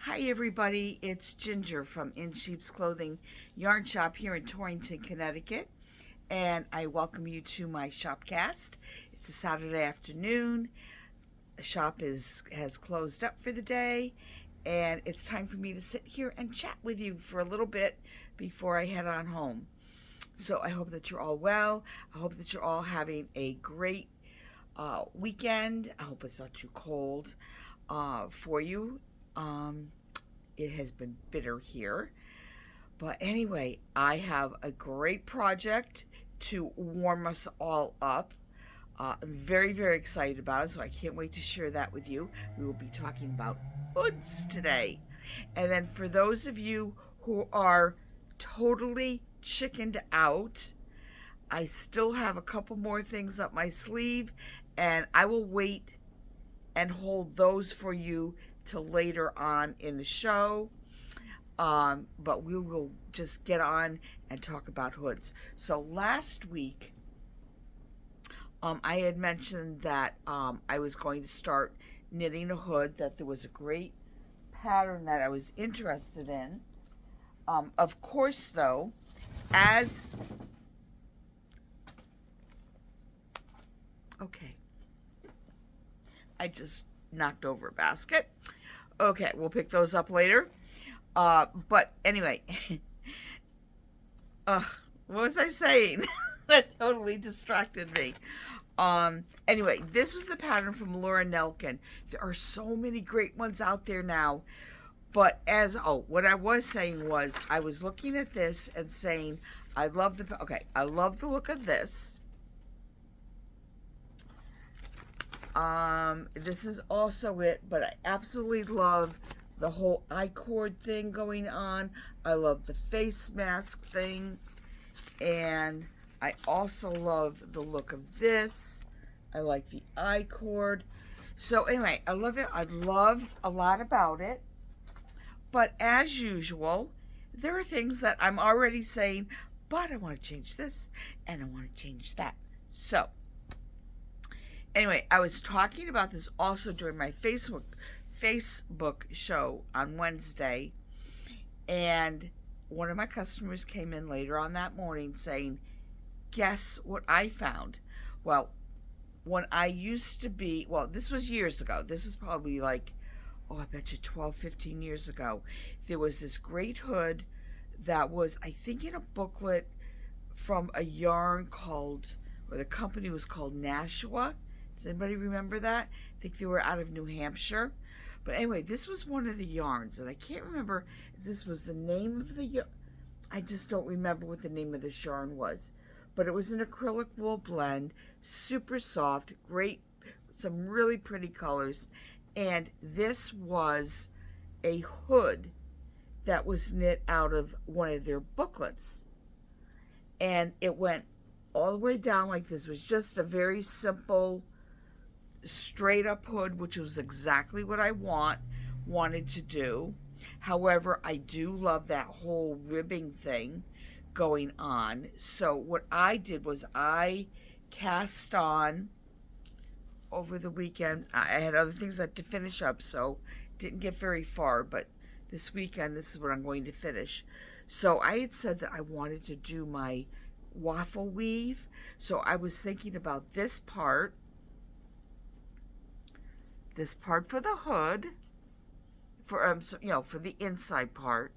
Hi everybody, it's Ginger from In Sheep's Clothing Yarn Shop here in Torrington, Connecticut, and I welcome you to my Shopcast. It's a Saturday afternoon. The shop has closed up for the day, and it's time for me to sit here and chat with you for a little bit before I head on home. So I hope that you're all well. I hope that you're all having a great weekend. I hope it's not too cold for you. It has been bitter here. But anyway, I have a great project to warm us all up. I'm very, very excited about it, so I can't wait to share that with you. We will be talking about hoods today. And then for those of you who are totally chickened out, I still have a couple more things up my sleeve, and I will wait and hold those for you till later on in the show. But we will just get on and talk about hoods. So last week, I had mentioned that I was going to start knitting a hood, that there was a great pattern that I was interested in. Of course, though, okay, I just knocked over a basket. Okay, we'll pick those up later. But anyway, what was I saying? That totally distracted me. Anyway, this was the pattern from Laura Nelkin. There are so many great ones out there now. But what I was saying was, I was looking at this and saying, I love the look of this. This is also it, but I absolutely love the whole I-cord thing going on. I love the face mask thing, and I also love the look of this. I like the I-cord. So anyway, I love it. I love a lot about it. But as usual, there are things that I'm already saying, but I want to change this, and I want to change that. So anyway, I was talking about this also during my Facebook show on Wednesday, and one of my customers came in later on that morning saying, guess what I found? Well, when I used to be, this was years ago. This was probably like, I bet you 12, 15 years ago. There was this great hood that was, I think, in a booklet from a yarn the company was called Nashua. Does anybody remember that? I think they were out of New Hampshire. But anyway, this was one of the yarns, and I can't remember if this was the name of the yarn. I just don't remember what the name of this yarn was. But it was an acrylic wool blend, super soft, great, some really pretty colors. And this was a hood that was knit out of one of their booklets. And it went all the way down like this. It was just a very simple, straight up hood, which was exactly what I wanted to do. However, I do love that whole ribbing thing going on. So what I did was I cast on over the weekend. I had other things to finish up, so didn't get very far, but this weekend this is what I'm going to finish. So I had said that I wanted to do my waffle weave, so I was thinking about this part for the hood, for the inside part,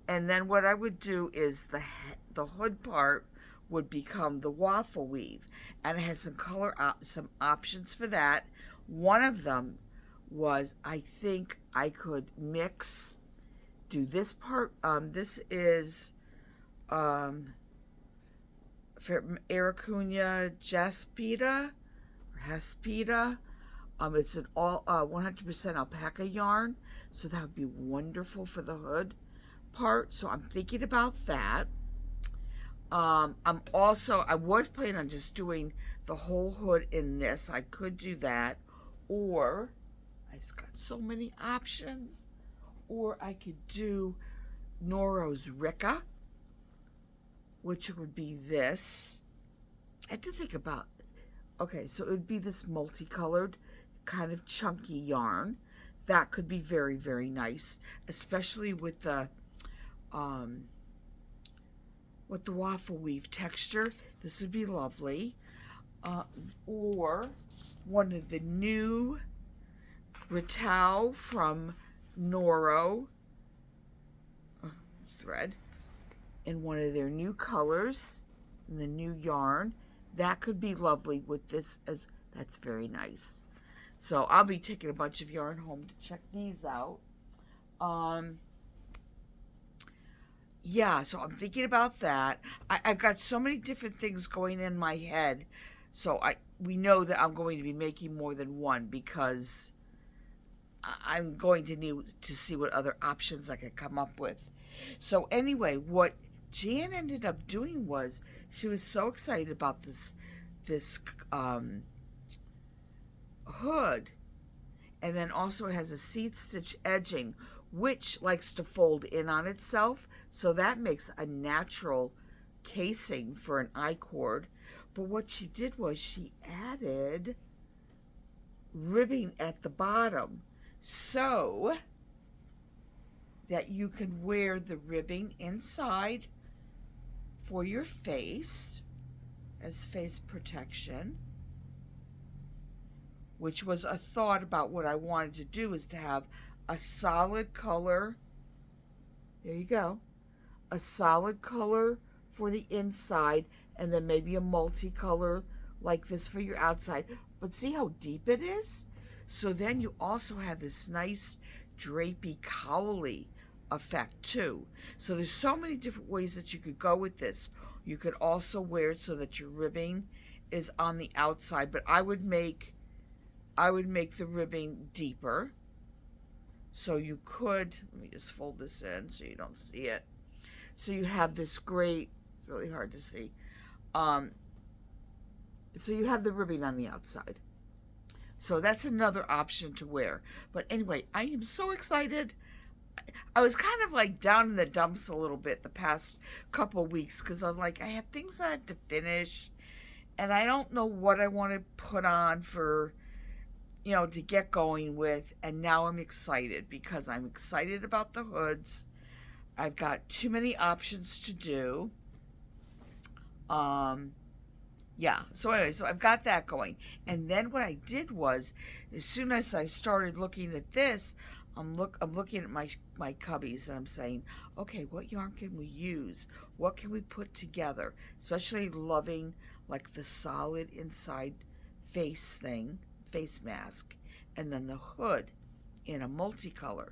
and then what I would do is the hood part would become the waffle weave, and I had some options for that. One of them was, I think I could do this part. This is for Aracunia jaspida or Haspida. It's an all 100% alpaca yarn, so that would be wonderful for the hood part. So I'm thinking about that. I was planning on just doing the whole hood in this. I could do that, or I've got so many options. Or I could do Noro's Ricka, which would be this. I had to think about, so it would be this multicolored kind of chunky yarn that could be very, very nice, especially with the waffle weave texture. This would be lovely. Or one of the new Ritau from Noro thread in one of their new colors, in the new yarn. That could be lovely with this, as that's very nice. So I'll be taking a bunch of yarn home to check these out. Yeah, so I'm thinking about that. I've got so many different things going in my head. So we know that I'm going to be making more than one, because I'm going to need to see what other options I could come up with. So anyway, what Jan ended up doing was, she was so excited about this hood, and then also it has a seat stitch edging, which likes to fold in on itself, so that makes a natural casing for an I-cord. But what she did was she added ribbing at the bottom, so that you can wear the ribbing inside for your face as face protection, which was a thought about what I wanted to do, is to have a solid color. There you go. A solid color for the inside, and then maybe a multicolor like this for your outside. But see how deep it is? So then you also have this nice drapey, cowly effect too. So there's so many different ways that you could go with this. You could also wear it so that your ribbing is on the outside, but I would make the ribbing deeper. So you could, let me just fold this in so you don't see it. So you have this great, it's really hard to see. So you have the ribbing on the outside. So that's another option to wear. But anyway, I am so excited. I was kind of like down in the dumps a little bit the past couple weeks, because I'm like, I have things I have to finish, and I don't know what I want to put on for, to get going with. And now I'm excited, because I'm excited about the hoods. I've got too many options to do. Yeah, so anyway, so I've got that going. And then what I did was, as soon as I started looking at this, I'm looking at my cubbies, and I'm saying, okay, what yarn can we use? What can we put together? Especially loving like the solid inside face mask, and then the hood in a multicolor.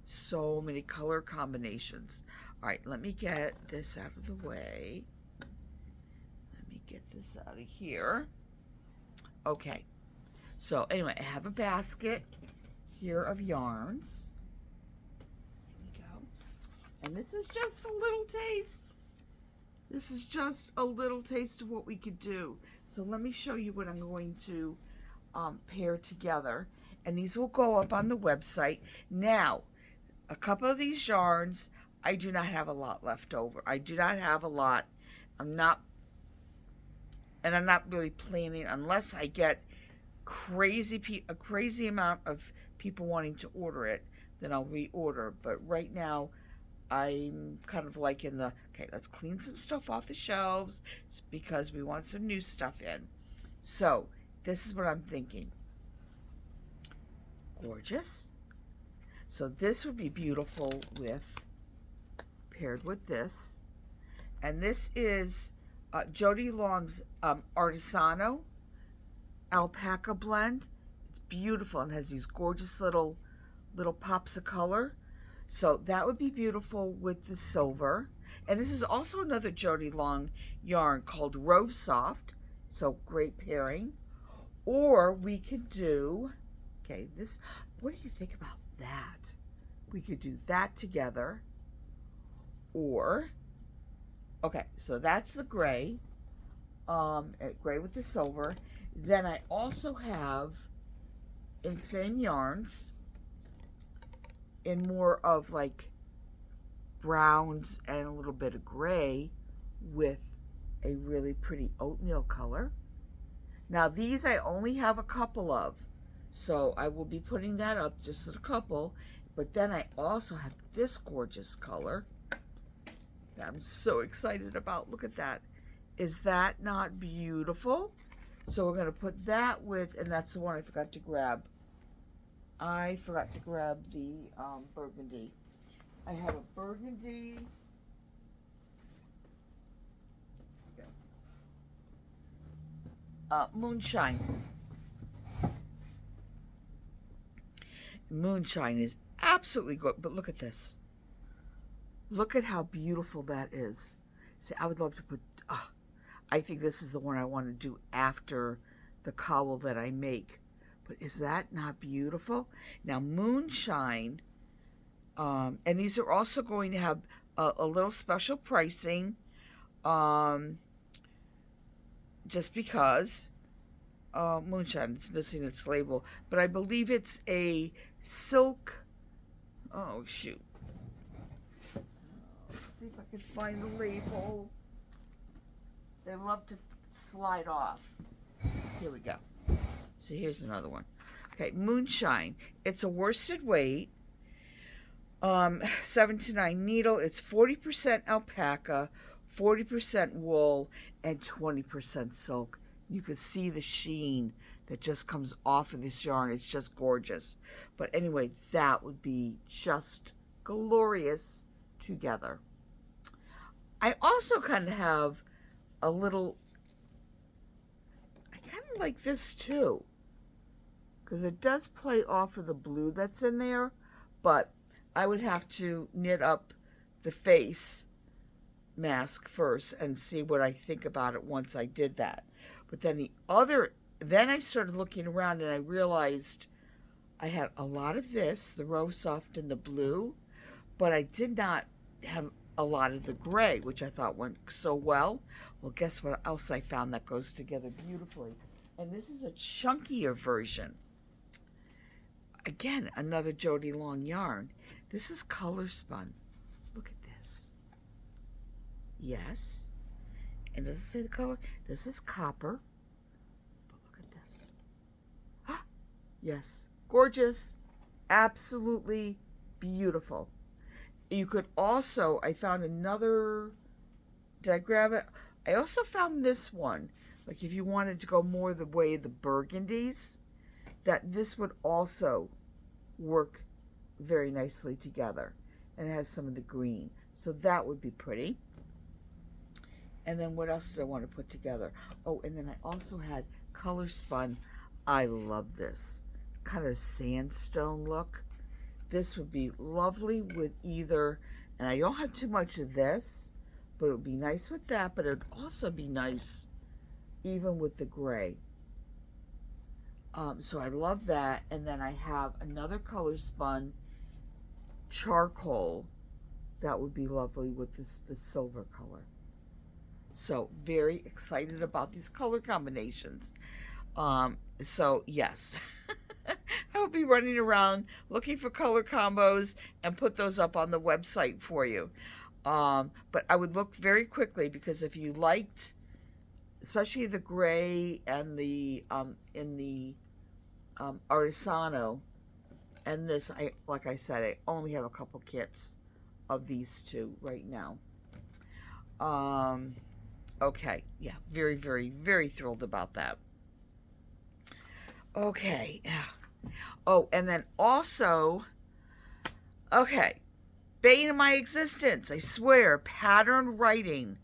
So many color combinations. All right, let me get this out of the way. Let me get this out of here. Okay, so anyway, I have a basket here of yarns. Here we go. And this is just a little taste. This is just a little taste of what we could do. So let me show you what I'm going to pair together. And these will go up on the website. Now, a couple of these yarns, I do not have a lot left over. I do not have a lot. I'm not really planning, unless I get a crazy amount of people wanting to order it, then I'll reorder. But right now, I'm kind of like in the, okay, let's clean some stuff off the shelves because we want some new stuff in. So this is what I'm thinking. Gorgeous. So this would be beautiful paired with this. And this is Jody Long's Artisano Alpaca blend. It's beautiful and has these gorgeous little pops of color. So that would be beautiful with the silver. And this is also another Jody Long yarn called Rove Soft. So great pairing. Or we could do, okay, this, what do you think about that? We could do that together. Or, okay, so that's the gray. Gray with the silver. Then I also have, in same yarns, in more of like browns and a little bit of gray, with a really pretty oatmeal color. Now these I only have a couple of, So I will be putting that up, just a couple. But then I also have this gorgeous color that I'm so excited about. Look at that. Is that not beautiful? So we're going to put that with, and that's the one I forgot to grab. I forgot to grab the burgundy. I have a burgundy. Moonshine. Moonshine is absolutely good, but look at this. Look at how beautiful that is. See, I would love to put, I think this is the one I want to do after the cowl that I make. But is that not beautiful? Now, Moonshine, and these are also going to have a little special pricing, just because Moonshine, it's missing its label, but I believe it's a silk. Oh shoot, let's see if I can find the label. They love to slide off. Here we go. So here's another one. Okay, Moonshine, it's a worsted weight, 7 to 9 needle. It's 40% alpaca, 40% wool, and 20% silk. You can see the sheen that just comes off of this yarn. It's just gorgeous. But anyway, that would be just glorious together. I also kind of have a little, I kind of like this too, because it does play off of the blue that's in there, but I would have to knit up the face mask first and see what I think about it once I did that. But then then I started looking around and I realized I had a lot of this, the Rose Soft and the blue, but I did not have a lot of the gray, which I thought went so well. Well, guess what else I found that goes together beautifully? And this is a chunkier version. Again, another Jody Long yarn. This is color spun. Look at this. Yes. And does it say the color? This is copper. But look at this. Yes. Gorgeous. Absolutely beautiful. You could also, I found another, did I grab it? I also found this one. Like if you wanted to go more the way of the burgundies, that this would also work very nicely together. And it has some of the green. So that would be pretty. And then what else did I want to put together? Oh, and then I also had color spun. I love this. Kind of sandstone look. This would be lovely with either, and I don't have too much of this, but it would be nice with that, but it would also be nice even with the gray. So I love that. And then I have another color spun charcoal that would be lovely with this silver color. So very excited about these color combinations. So yes, I will be running around looking for color combos and put those up on the website for you. But I would look very quickly, because if you liked, especially the gray and the in the Artisano, and this, like I said, I only have a couple kits of these two right now. Okay, yeah, very, very, very thrilled about that. Okay. Oh, and then also, okay, bane of my existence, I swear, pattern writing.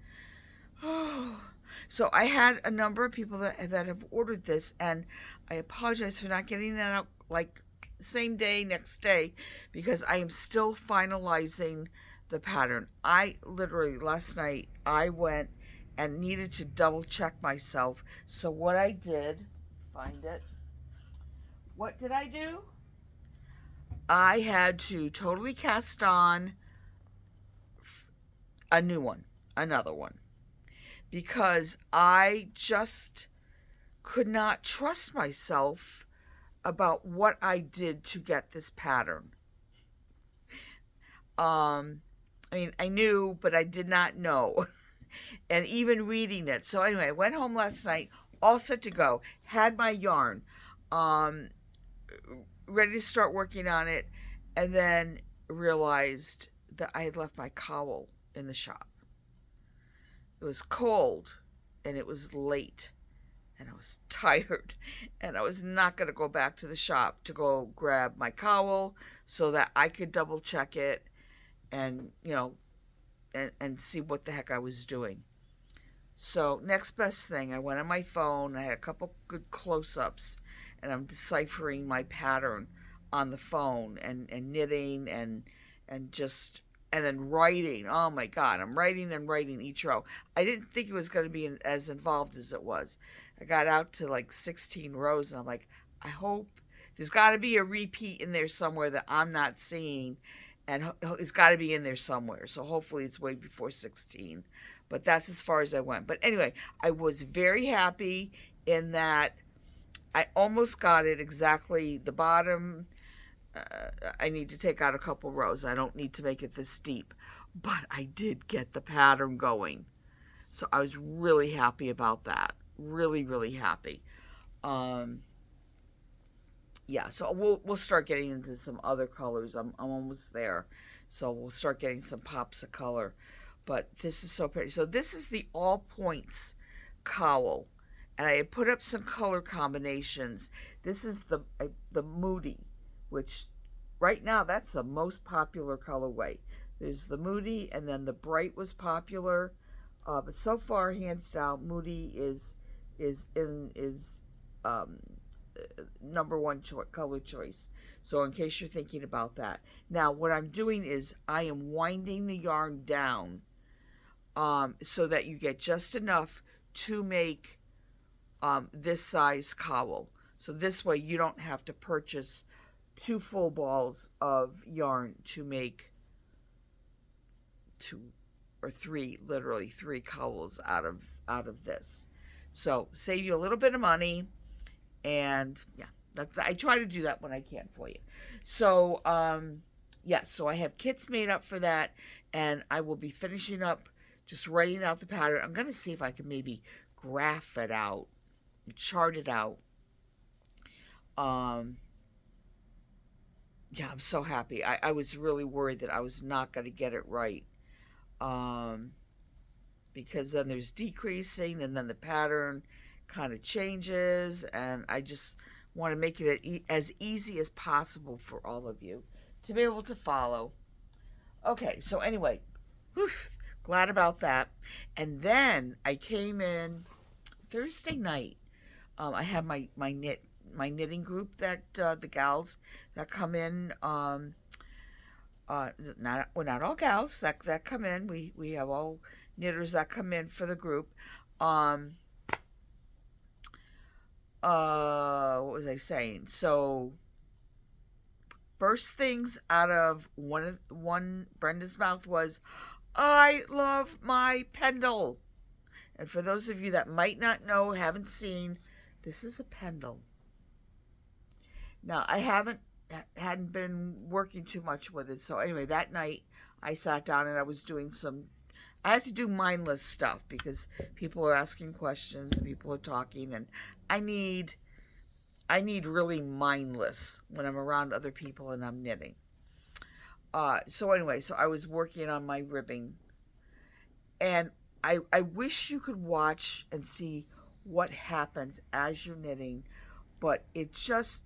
Oh, so I had a number of people that have ordered this, and I apologize for not getting that out like same day, next day, because I am still finalizing the pattern. I literally, last night, I went and needed to double check myself. So what I did, find it. What did I do? I had to totally cast on a new one, another one, because I just could not trust myself about what I did to get this pattern. I mean, I knew, but I did not know. And even reading it. So anyway, I went home last night, all set to go. Had my yarn. ready to start working on it, and then realized that I had left my cowl in the shop. It was cold, and it was late, and I was tired, and I was not going to go back to the shop to go grab my cowl so that I could double check it and, and see what the heck I was doing. So next best thing, I went on my phone. I had a couple good close-ups, and I'm deciphering my pattern on the phone and knitting and just and then writing. Oh my God, I'm writing and writing each row. I didn't think it was going to be as involved as it was. I got out to like 16 rows, and I'm like, I hope there's got to be a repeat in there somewhere that I'm not seeing, and it's got to be in there somewhere. So hopefully it's way before 16. But that's as far as I went. But anyway, I was very happy in that I almost got it exactly the bottom. I need to take out a couple rows. I don't need to make it this steep. But I did get the pattern going. So I was really happy about that. Really, really happy. Yeah, so we'll start getting into some other colors. I'm almost there. So we'll start getting some pops of color. But this is so pretty. So this is the All Points cowl. And I put up some color combinations. This is the Moody, which right now that's the most popular colorway. There's the Moody, and then the Bright was popular. But so far, hands down, Moody is number one color choice. So in case you're thinking about that. Now, what I'm doing is I am winding the yarn down so that you get just enough to make this size cowl. So this way you don't have to purchase 2 full balls of yarn to make 2 or 3, literally 3 cowls out of this. So save you a little bit of money, and yeah, I try to do that when I can for you. So yeah, so I have kits made up for that, and I will be finishing up just writing out the pattern. I'm going to see if I can maybe graph it out, chart it out. Yeah, I'm so happy. I was really worried that I was not going to get it right. Because then there's decreasing, and then the pattern kind of changes, and I just want to make it as easy as possible for all of you to be able to follow. Okay, so anyway, glad about that. And then I came in Thursday night. I have my knitting group that the gals that come in. Not all gals that come in. We have all knitters that come in for the group. What was I saying? So first things out of one Brenda's mouth was, I love my pendle. And for those of you that might not know, haven't seen, this is a pendle. Now, I hadn't been working too much with it. So anyway, that night I sat down and I was doing I had to do mindless stuff because people are asking questions and people are talking, and I need really mindless when I'm around other people and I'm knitting. So anyway, so I was working on my ribbing, and I wish you could watch and see what happens as you're knitting, but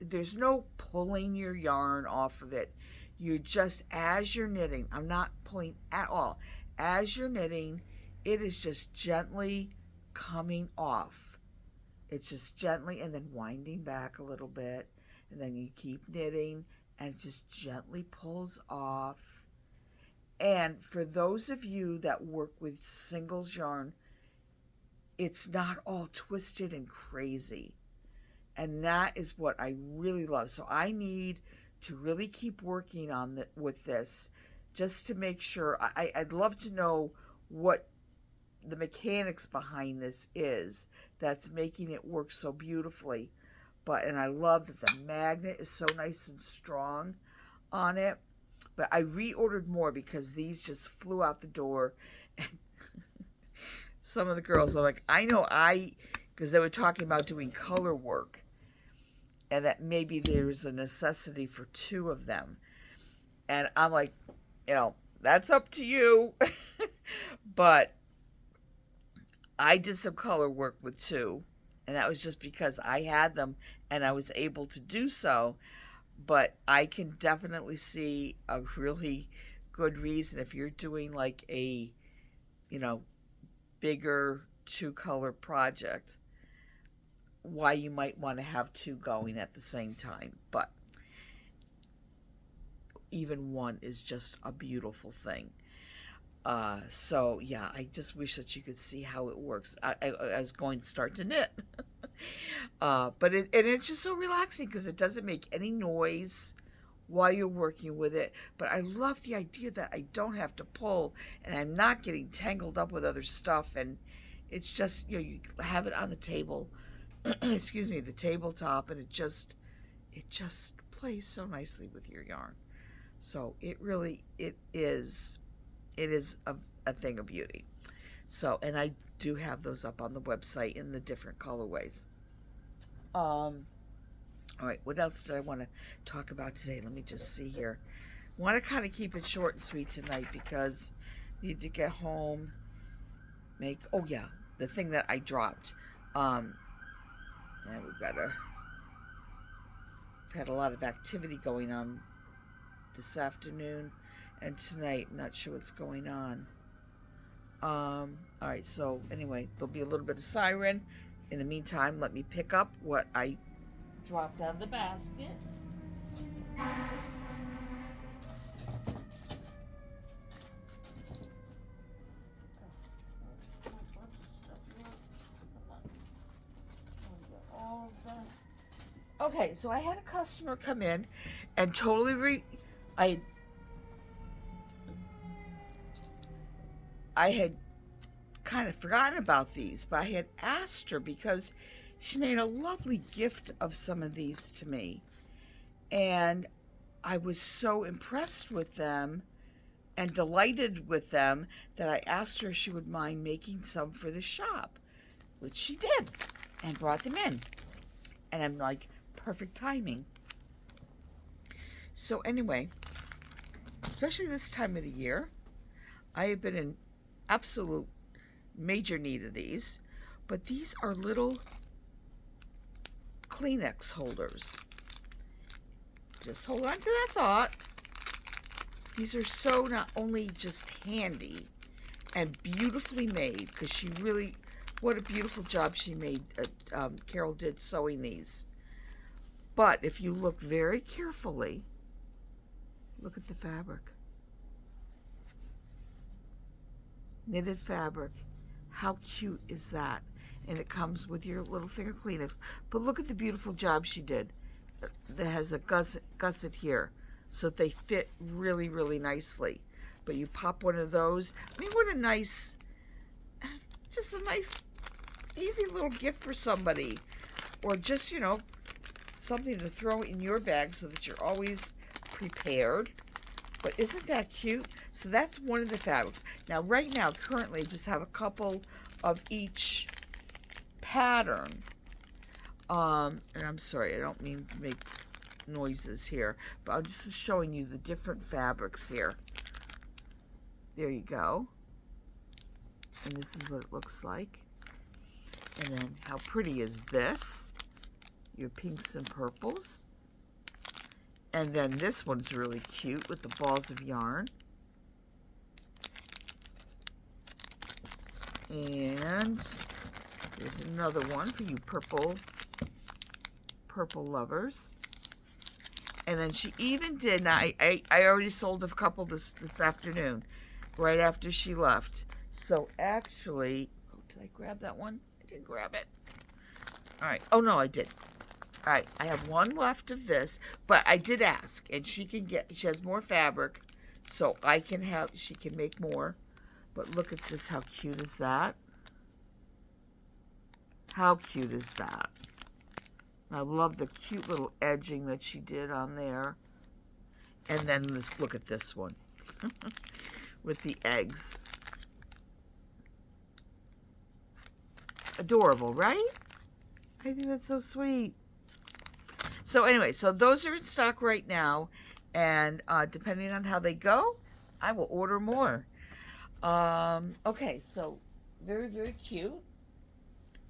there's no pulling your yarn off of it. You're just, as you're knitting, I'm not pulling at all. As you're knitting, it is just gently coming off. It's just gently, and then winding back a little bit, and then you keep knitting, and it just gently pulls off. And for those of you that work with singles yarn, it's not all twisted and crazy. And that is what I really love. So I need to really keep working on with this, just to make sure. I'd love to know what the mechanics behind this is that's making it work so beautifully. And I love that the magnet is so nice and strong on it. But I reordered more because these just flew out the door. And some of the girls are like, because they were talking about doing color work. and that maybe there's a necessity for 2 of them. And I'm like, that's up to you. But I did some color work with 2, and that was just because I had them and I was able to do so. But I can definitely see a really good reason if you're doing like a, bigger 2-color project, why you might want to have 2 going at the same time. But even one is just a beautiful thing. So yeah, I just wish that you could see how it works. I was going to start to knit. But it's just so relaxing because it doesn't make any noise while you're working with it. But I love the idea that I don't have to pull and I'm not getting tangled up with other stuff. And it's just, you have it on the table, excuse me, the tabletop, and it just plays so nicely with your yarn. So it is a thing of beauty. So, and I do have those up on the website in the different colorways. All right, what else did I want to talk about today? Let me just see here. I want to kind of keep it short and sweet tonight because I need to get home, oh yeah, the thing that I dropped. And had a lot of activity going on this afternoon and tonight. I'm not sure what's going on. All right, so anyway, there'll be a little bit of siren. In the meantime, let me pick up what I dropped out of the basket. Okay, so I had a customer come in and totally I had kind of forgotten about these, but I had asked her because she made a lovely gift of some of these to me. And I was so impressed with them and delighted with them that I asked her if she would mind making some for the shop, which she did and brought them in. And I'm like, perfect timing. So anyway, especially this time of the year, I have been in absolute major need of these, but these are little Kleenex holders. Just hold on to that thought. These are so not only just handy and beautifully made, because she really, what a beautiful job she made, Carol did sewing these. But if you look very carefully, look at the fabric. Knitted fabric. How cute is that? And it comes with your little thing of Kleenex. But look at the beautiful job she did. That has a gusset here, so that they fit really, really nicely. But you pop one of those. I mean, what a nice, just a nice, easy little gift for somebody. Or just, something to throw in your bag so that you're always prepared. But isn't that cute? So that's one of the fabrics. Now, right now, currently, I just have a couple of each pattern. And I'm sorry, I don't mean to make noises here, but I'm just showing you the different fabrics here. There you go. And this is what it looks like. And then how pretty is this? Your pinks and purples. And then this one's really cute with the balls of yarn. And there's another one for you purple lovers. And then she even did, now I already sold a couple this afternoon, right after she left. So actually, oh, did I grab that one? I didn't grab it. All right, oh no, I did. All right, I have one left of this, but I did ask, and she has more fabric, so she can make more. But look at this, how cute is that? How cute is that? I love the cute little edging that she did on there. And then look at this one with the eggs. Adorable, right? I think that's so sweet. So anyway, so those are in stock right now, and depending on how they go, I will order more. Okay, so very, very cute,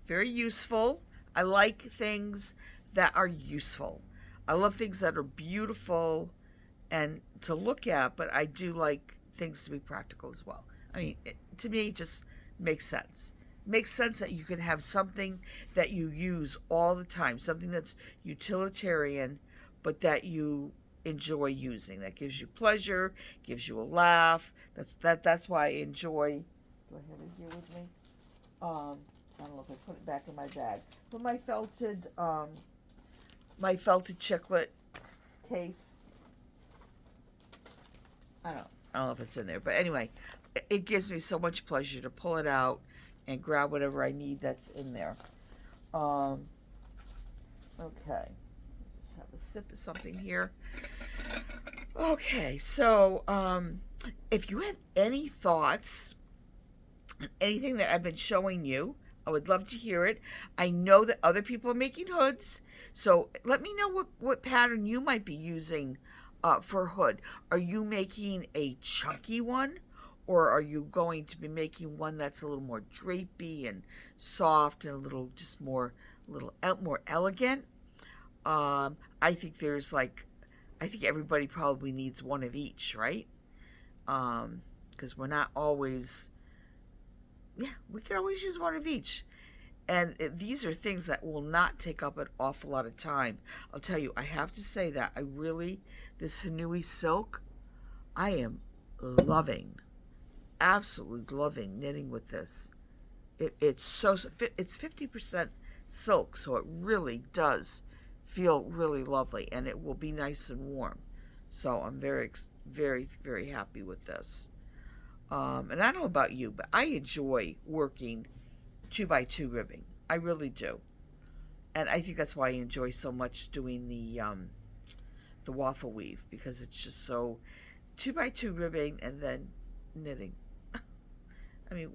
very useful. I like things that are useful. I love things that are beautiful and to look at, but I do like things to be practical as well. I mean, to me, it just makes sense. Makes sense that you can have something that you use all the time, something that's utilitarian, but that you enjoy using. That gives you pleasure, gives you a laugh. That's why I enjoy. Do I have it here with me? I don't know if I put it back in my bag. But my felted chiclet case. I don't know if it's in there, but anyway, it gives me so much pleasure to pull it out and grab whatever I need that's in there. Okay, let's have a sip of something here. Okay, so if you have any thoughts on anything that I've been showing you, I would love to hear it. I know that other people are making hoods, so let me know what pattern you might be using for a hood. Are you making a chunky one, or are you going to be making one that's a little more drapey and soft and a little more elegant? I think I think everybody probably needs one of each, right? Because we're not always, we can always use one of each. And these are things that will not take up an awful lot of time. I'll tell you, I have to say that this Hanui silk, I am loving, absolutely loving knitting with this. It's 50% silk, so it really does feel really lovely, and it will be nice and warm. So I'm very, very, very happy with this. And I don't know about you, but I enjoy working 2x2 ribbing. I really do. And I think that's why I enjoy so much doing the waffle weave, because it's just so 2x2 ribbing and then knitting. I mean,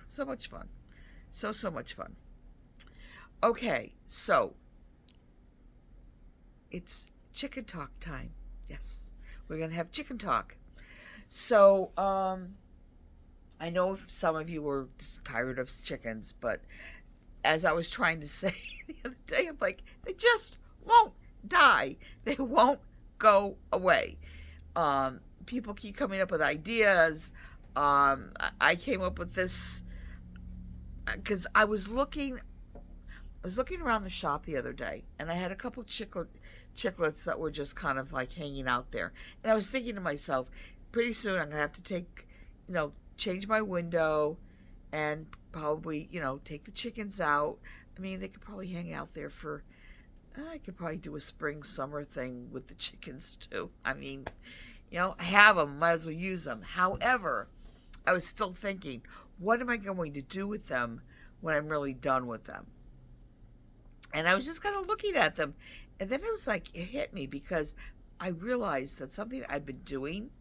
so much fun. So much fun. Okay, so it's chicken talk time. Yes, we're going to have chicken talk. So, I know some of you were just tired of chickens, but as I was trying to say the other day, I'm like, they just won't die. They won't go away. People keep coming up with ideas. I came up with this because I was looking around the shop the other day, and I had a couple chiclets that were just kind of like hanging out there. And I was thinking to myself, pretty soon I'm going to have to change my window and probably, take the chickens out. I mean, they could probably hang out there for, I could probably do a spring, summer thing with the chickens too. I mean, I have them, might as well use them. However, I was still thinking, what am I going to do with them when I'm really done with them? And I was just kind of looking at them, and then it was like, it hit me, because I realized that something I've been doing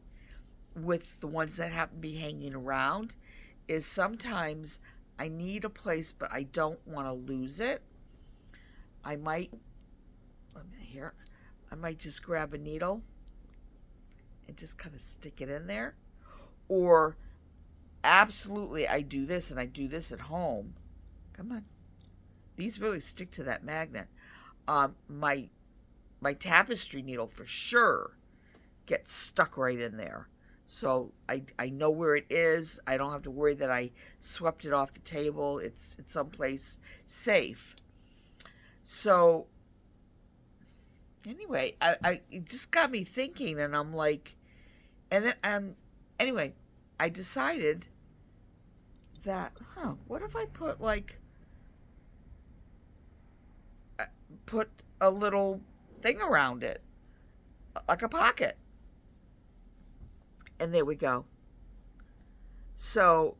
with the ones that happen to be hanging around is sometimes I need a place, but I don't want to lose it. I might just grab a needle and just kind of stick it in there. Or absolutely, I do this, and I do this at home. Come on. These really stick to that magnet. My tapestry needle for sure gets stuck right in there. So I know where it is. I don't have to worry that I swept it off the table. It's someplace safe. So anyway, it just got me thinking, and I'm like, and then anyway, I decided that, what if I put a little thing around it, like a pocket. And there we go. So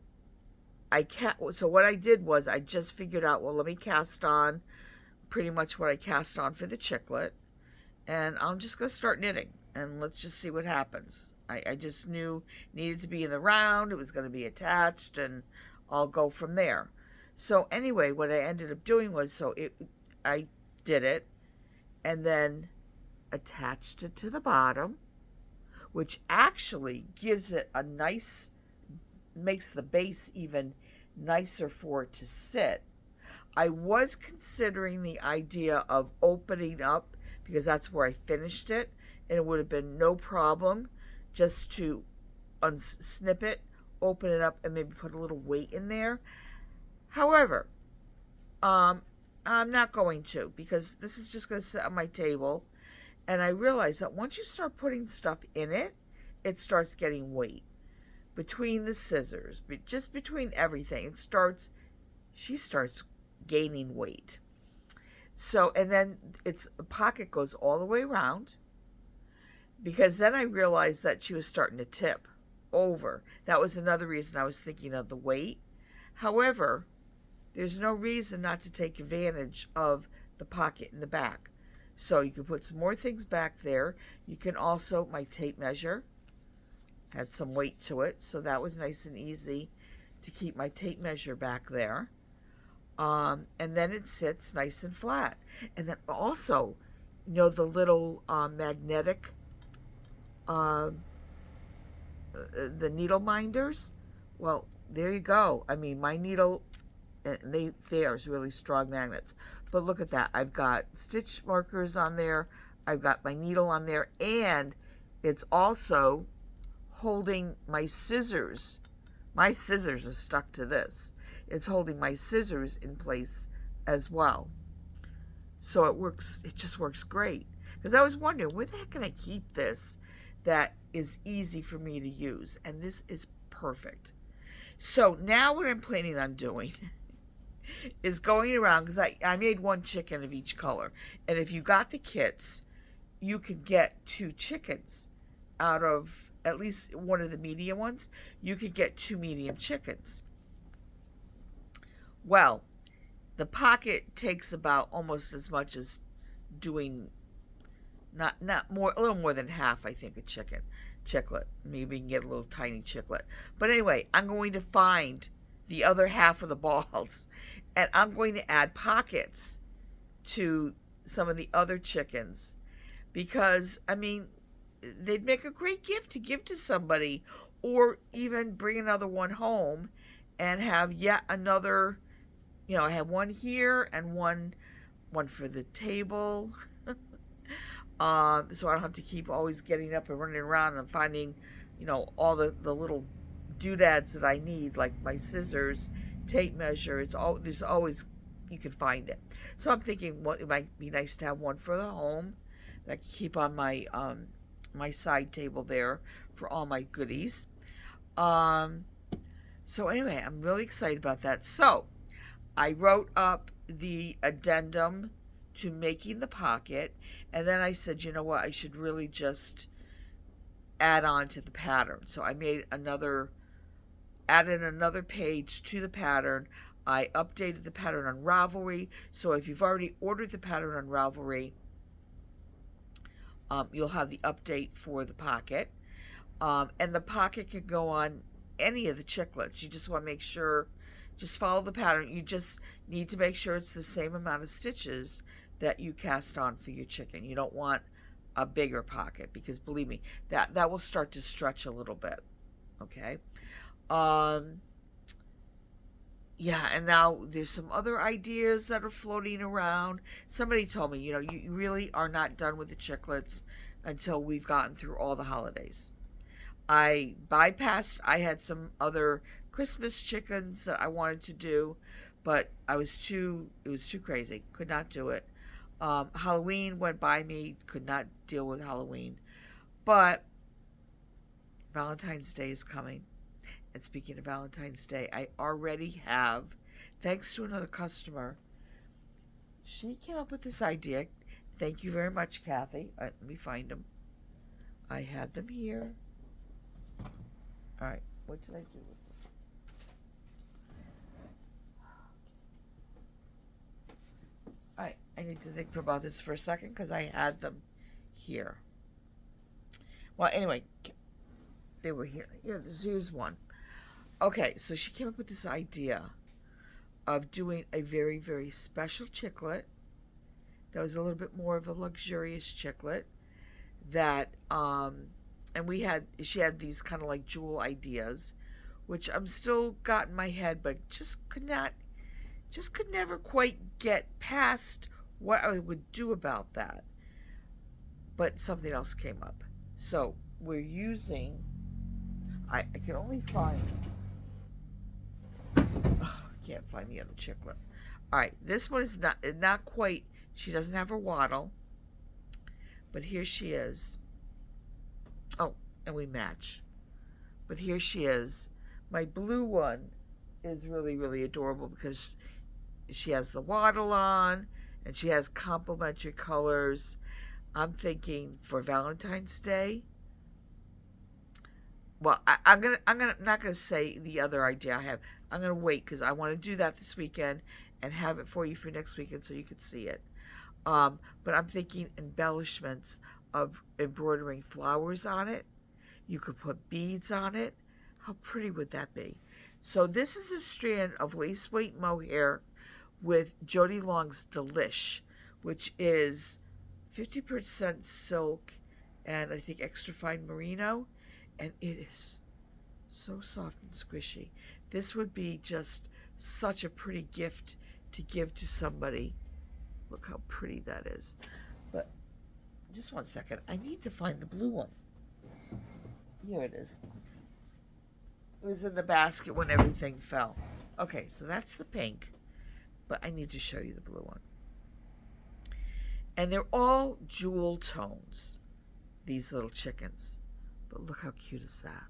what I did was I just figured out, well, let me cast on pretty much what I cast on for the chiclet, and I'm just going to start knitting, and let's just see what happens. I just knew it needed to be in the round, it was going to be attached, and I'll go from there. So anyway, what I ended up doing was, I did it, and then attached it to the bottom, which actually gives it a nice, makes the base even nicer for it to sit. I was considering the idea of opening up, because that's where I finished it, and it would have been no problem just to unsnip it, open it up, and maybe put a little weight in there. However, I'm not going to, because this is just going to sit on my table, and I realize that once you start putting stuff in it, it starts getting weight. Between the scissors, just between everything, she starts gaining weight. So, and then its pocket goes all the way around, because then I realized that she was starting to tip over. That was another reason I was thinking of the weight. However, there's no reason not to take advantage of the pocket in the back. So you can put some more things back there. You can also, my tape measure had some weight to it, so that was nice and easy to keep my tape measure back there. And then it sits nice and flat. And then also, you know, the little magnetic, the needle minders. Well, there you go. I mean, my needle, there's really strong magnets. But look at that. I've got stitch markers on there. I've got my needle on there. And it's also holding my scissors. My scissors are stuck to this. It's holding my scissors in place as well. So it works. It just works great. Because I was wondering, where the heck can I keep this that is easy for me to use? And this is perfect. So now what I'm planning on doing is going around, because I made one chicken of each color. And if you got the kits, you could get 2 chickens out of at least one of the medium ones. You could get 2 medium chickens. Well, the pocket takes about almost as much as doing, not more, a little more than half, I think, a chiclet. Maybe you can get a little tiny chiclet. But anyway, I'm going to find the other half of the balls, and I'm going to add pockets to some of the other chickens, because, I mean, they'd make a great gift to give to somebody, or even bring another one home and have yet another, you know, I have one here and one for the table. So I don't have to keep always getting up and running around and finding, you know, all the little doodads that I need, like my scissors, tape measure. There's always, you can find it. So I'm thinking, well, it might be nice to have one for the home that I can keep on my my side table there for all my goodies. So anyway, I'm really excited about that. So I wrote up the addendum to making the pocket, and then I said, you know what, I should really just add on to the pattern. So I added another page to the pattern. I updated the pattern on Ravelry. So if you've already ordered the pattern on Ravelry, you'll have the update for the pocket. And the pocket can go on any of the chiclets. You just want to make sure, just follow the pattern. You just need to make sure it's the same amount of stitches that you cast on for your chicken. You don't want a bigger pocket, because believe me, that will start to stretch a little bit. Okay. Yeah, and now there's some other ideas that are floating around. Somebody told me, you know, you really are not done with the chiclets until we've gotten through all the holidays. I had some other Christmas chickens that I wanted to do, but it was too crazy. Could not do it. Halloween went by me, could not deal with Halloween. But Valentine's Day is coming. And speaking of Valentine's Day, I already have, thanks to another customer, she came up with this idea. Thank you very much, Kathy. Let me find them. I had them here. All right, what did I do with this? All right, I need to think about this for a second, because I had them here. Well, anyway, they were here. Here's one. Okay, so she came up with this idea of doing a very, very special chiclet that was a little bit more of a luxurious chiclet that and she had these kind of like jewel ideas, which I'm still got in my head, but could never quite get past what I would do about that. But something else came up. So we're using, I can only find, can't find the other chiclet. All right, this one is not quite, she doesn't have her waddle, but here she is. Oh, and we match. But here she is. My blue one is really, really adorable because she has the waddle on and she has complementary colors. I'm thinking for Valentine's Day. Well, I'm not gonna say the other idea I have. I'm gonna wait because I want to do that this weekend and have it for you for next weekend so you can see it. But I'm thinking embellishments of embroidering flowers on it. You could put beads on it. How pretty would that be? So this is a strand of lace weight mohair with Jody Long's Delish, which is 50% silk and I think extra fine merino, and it is so soft and squishy. This would be just such a pretty gift to give to somebody. Look how pretty that is. But just one second, I need to find the blue one. Here it is. It was in the basket when everything fell. Okay, so that's the pink, but I need to show you the blue one. And they're all jewel tones, these little chickens. But look how cute is that.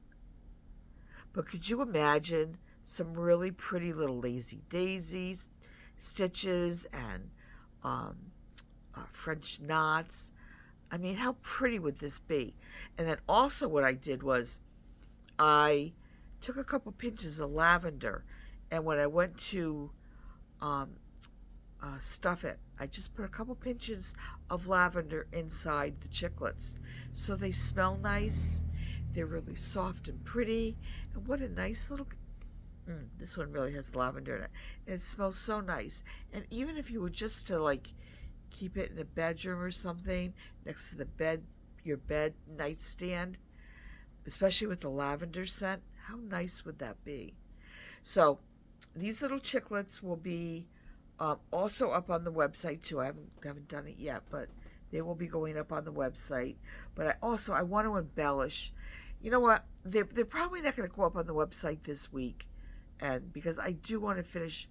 But could you imagine some really pretty little lazy daisies, stitches, and French knots? I mean, how pretty would this be? And then also what I did was I took a couple pinches of lavender, and when I went to stuff it, I just put a couple pinches of lavender inside the chiclets. So they smell nice. They're really soft and pretty. And what a nice little... this one really has lavender in it. And it smells so nice. And even if you were just to like keep it in a bedroom or something, next to the bed, your bed nightstand, especially with the lavender scent, how nice would that be? So these little chiclets will be also up on the website too. I haven't done it yet, but they will be going up on the website. But I want to embellish. You know what? They're probably not going to go up on the website this week, and because I do want to finish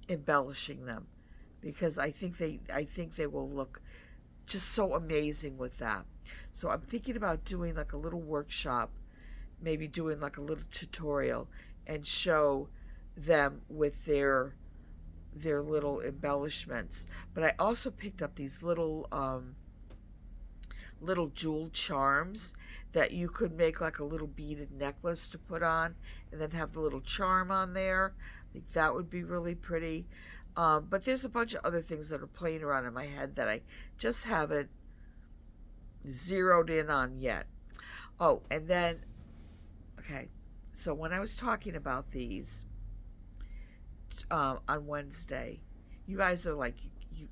embellishing them, because I think they will look just so amazing with that. So I'm thinking about doing like a little workshop, maybe doing like a little tutorial and show them with their little embellishments. But I also picked up these little jewel charms that you could make like a little beaded necklace to put on and then have the little charm on there. I think that would be really pretty. But there's a bunch of other things that are playing around in my head that I just haven't zeroed in on yet. Oh, and then, okay, so when I was talking about these on Wednesday, you guys are like,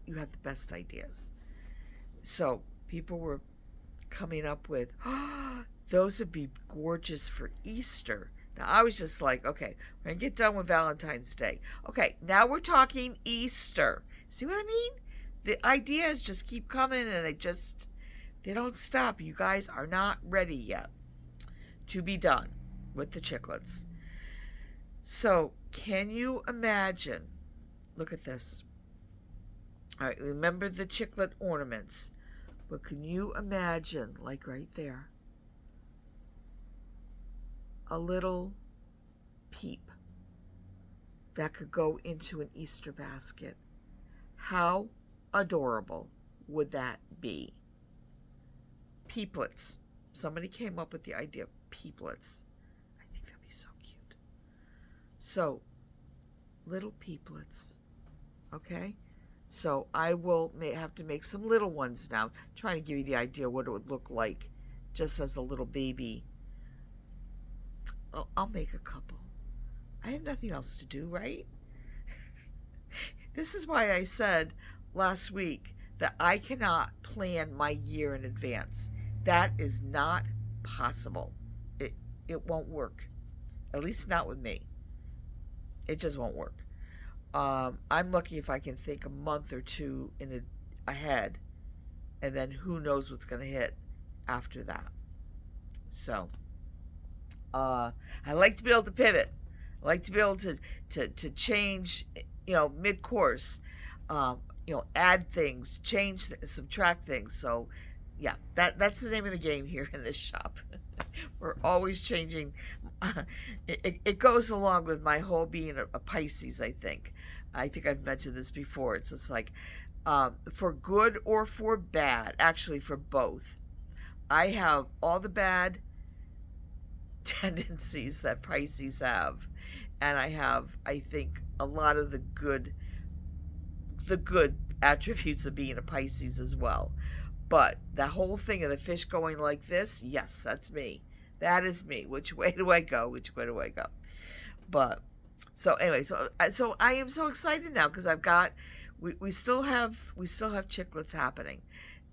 you have the best ideas. So people were coming up with, oh, those would be gorgeous for Easter. Now I was just like, okay, we're gonna get done with Valentine's Day. Okay, now we're talking Easter. See what I mean? The ideas just keep coming and they don't stop. You guys are not ready yet to be done with the chiclets. So can you imagine, look at this. All right, remember the chiclet ornaments, but can you imagine, like right there, a little peep that could go into an Easter basket? How adorable would that be? Peeplets. Somebody came up with the idea of peeplets. I think that'd be so cute. So, little peeplets. Okay? So I will have to make some little ones now, trying to give you the idea what it would look like just as a little baby. I'll make a couple. I have nothing else to do, right? This is why I said last week that I cannot plan my year in advance. That is not possible. It won't work. At least not with me. It just won't work. I'm lucky if I can think a month or two ahead, and then who knows what's going to hit after that. So, I like to be able to pivot. I like to be able to change, mid-course, add things, subtract things. So, yeah, that's the name of the game here in this shop. We're always changing. It goes along with my whole being a Pisces, I think. I think I've mentioned this before. It's just like, for good or for bad, actually for both. I have all the bad tendencies that Pisces have, and I have, I think, a lot of the good attributes of being a Pisces as well. But the whole thing of the fish going like this, yes, that's me. That is me. Which way do I go? Which way do I go? But so anyway, so I am so excited now because I've got we still have chiclets happening,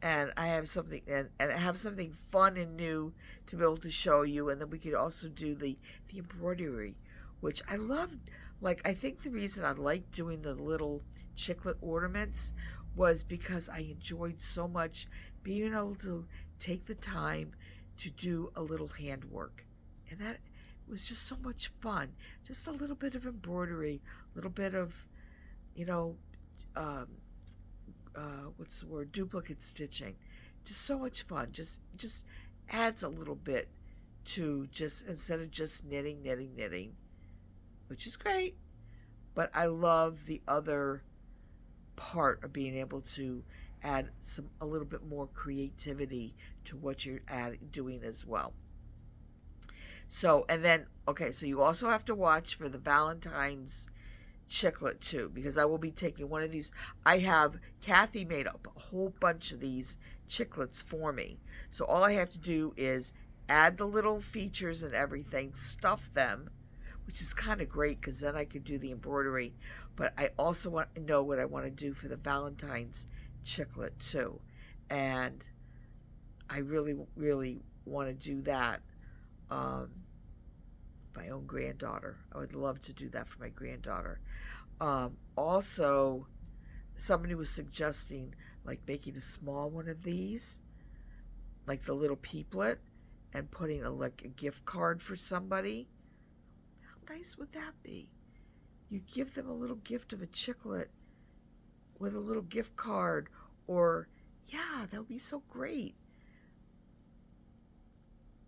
and I have something and I have something fun and new to be able to show you, and then we could also do the embroidery, which I love. Like, I think the reason I like doing the little chiclet ornaments was because I enjoyed so much being able to take the time to do a little handwork, and that was just so much fun. Just a little bit of embroidery, a little bit of, what's the word? Duplicate stitching. Just so much fun. Just adds a little bit to just, instead of just knitting, which is great. But I love the other part of being able to add a little bit more creativity to what you're doing as well. So, and then, okay, so you also have to watch for the Valentine's chiclet too, because I will be taking one of these. I have Kathy made up a whole bunch of these chiclets for me. So all I have to do is add the little features and everything, stuff them, which is kind of great because then I could do the embroidery. But I also want to know what I want to do for the Valentine's chiclet too. And I really, really want to do that. My own granddaughter. I would love to do that for my granddaughter. Also, somebody was suggesting like making a small one of these, like the little peeplet, and putting a gift card for somebody. How nice would that be? You give them a little gift of a chiclet with a little gift card, or yeah, that would be so great.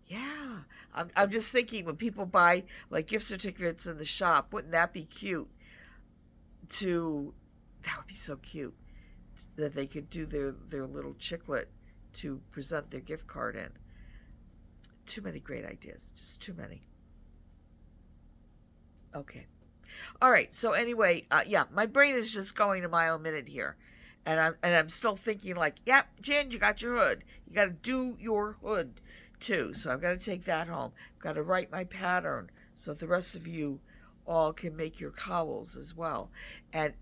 Yeah, I'm just thinking when people buy like gift certificates in the shop, wouldn't that be cute? That would be so cute that they could do their little chiclet to present their gift card in. Too many great ideas, just too many. Okay, all right. So anyway, yeah, my brain is just going a mile a minute here, and I'm still thinking like, yep, Jen, you got your hood. You got to do your hood too. So I've got to take that home. I've got to write my pattern so that the rest of you all can make your cowls as well. And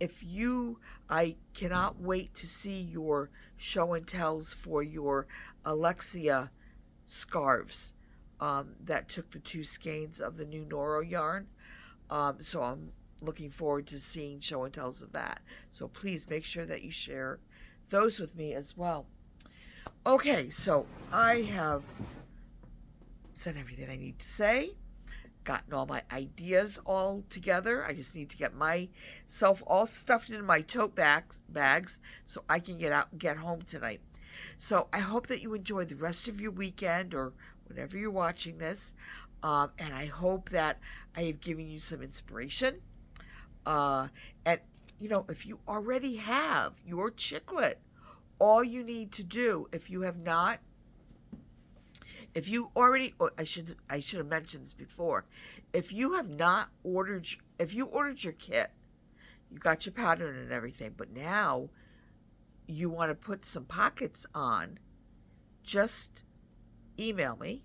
I cannot wait to see your show and tells for your Alexia scarves that took the 2 skeins of the new Noro yarn. So I'm looking forward to seeing show and tells of that. So please make sure that you share those with me as well. Okay, so I have said everything I need to say, gotten all my ideas all together. I just need to get myself all stuffed in my tote bags so I can get home tonight. So I hope that you enjoy the rest of your weekend or whenever you're watching this. And I hope that I have given you some inspiration. And, if you already have your chiclet, all you need to do, if you should have mentioned this before, if you ordered your kit, you got your pattern and everything, but now you want to put some pockets on, just email me.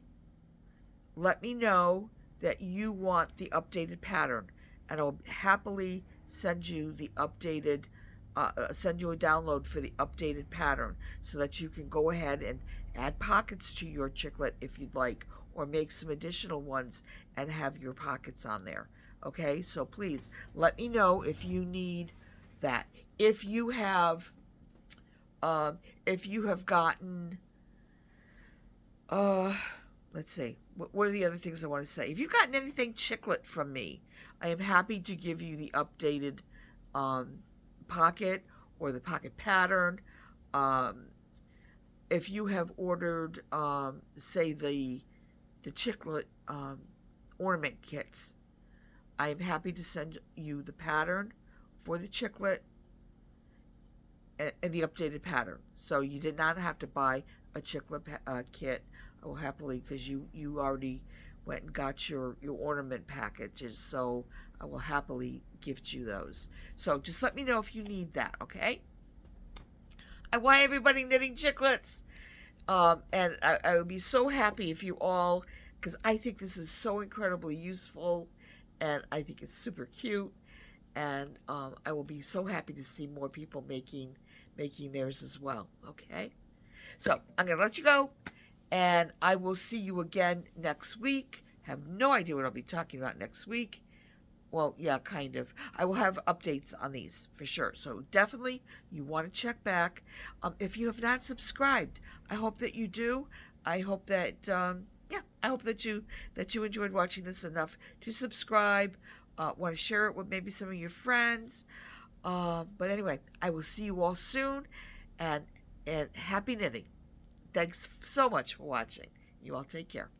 Let me know that you want the updated pattern, and I'll happily send you the updated send you a download for the updated pattern so that you can go ahead and add pockets to your chiclet if you'd like, or make some additional ones and have your pockets on there. Okay, so please let me know if you need that. If you have gotten, let's see, what are the other things I want to say? If you've gotten anything chiclet from me, I am happy to give you the updated pocket or the pocket pattern. If you have ordered, say, the chiclet ornament kits, I am happy to send you the pattern for the chiclet and the updated pattern. So you did not have to buy a chiclet kit. I will happily, because you already went and got your ornament packages, so I will happily gift you those. So just let me know if you need that, okay? I want everybody knitting chiclets. And I would be so happy if you all, because I think this is so incredibly useful, and I think it's super cute, and I will be so happy to see more people making theirs as well, okay? So I'm going to let you go, and I will see you again next week. Have no idea what I'll be talking about next week. Well, yeah, kind of. I will have updates on these for sure. So definitely you want to check back. If you have not subscribed, I hope that you do. I hope that, I hope that you enjoyed watching this enough to subscribe. Want to share it with maybe some of your friends. But anyway, I will see you all soon, and happy knitting. Thanks so much for watching. You all take care.